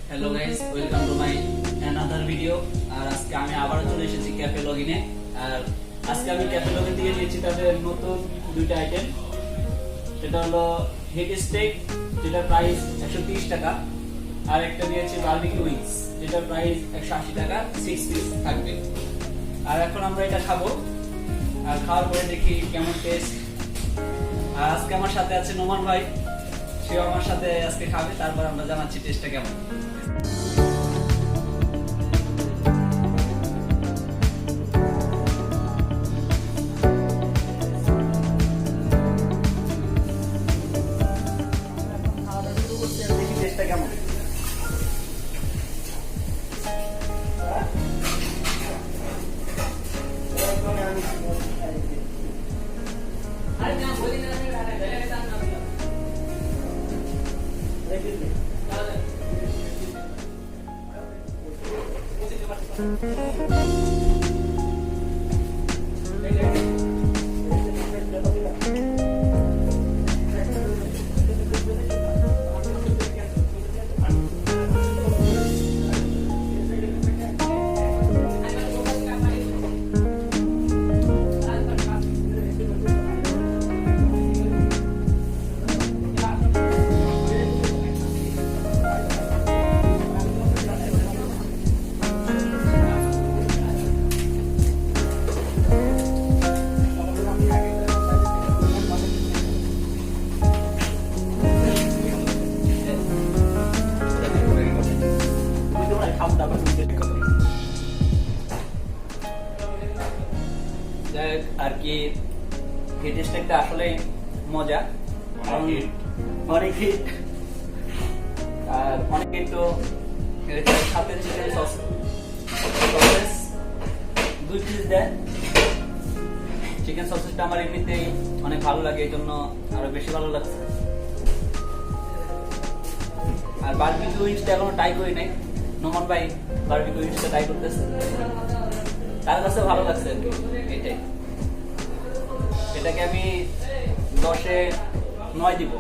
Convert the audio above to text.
Hello guys, welcome to my another video. আর আজকে আমি আবারও চলে এসেছি ক্যাফে লগইনে। আর আজকে আমি ক্যাফে লগইন থেকে নিয়েছি তাদের নতুন দুইটা আইটেম। সেটা হলো হেড স্টেক, যেটার প্রাইস 130 টাকা, আর একটা নিয়েছি বারবিকিউ উইংস, যেটার প্রাইস 180 টাকা, 6 পিস থাকবে। আর এখন আমরা এটা খাবো, আর খাওয়ার পরে দেখি কেমন টেস্ট। আর আজকে আমার সাথে আছে নোমান ভাই, সেও আমার সাথে আজকে খাবে, তারপর আমরা জানাচ্ছি টেস্টটা কেমন। দেখি টেস্টটা কেমন। আর কি হেড স্টেকটা আসলে মজা, অনেক হিট। আর অনেক তো সাথে চিকেন সসেস 2 পিস দেয়। চিকেন সসেসটা আমার এমনিতেই অনেক ভালো লাগে, এই জন্য আরো বেশি ভালো লাগছে। আর বারবিকিউ উইংসটা এখনো ট্রাই করি নাই। নোমান ভাই বারবিকিউ উইংসটা ট্রাই করতেছে, তার কাছে ভালো লাগছে আর কি। এটাই, এটাকে আমি 10-এ 9 দিব।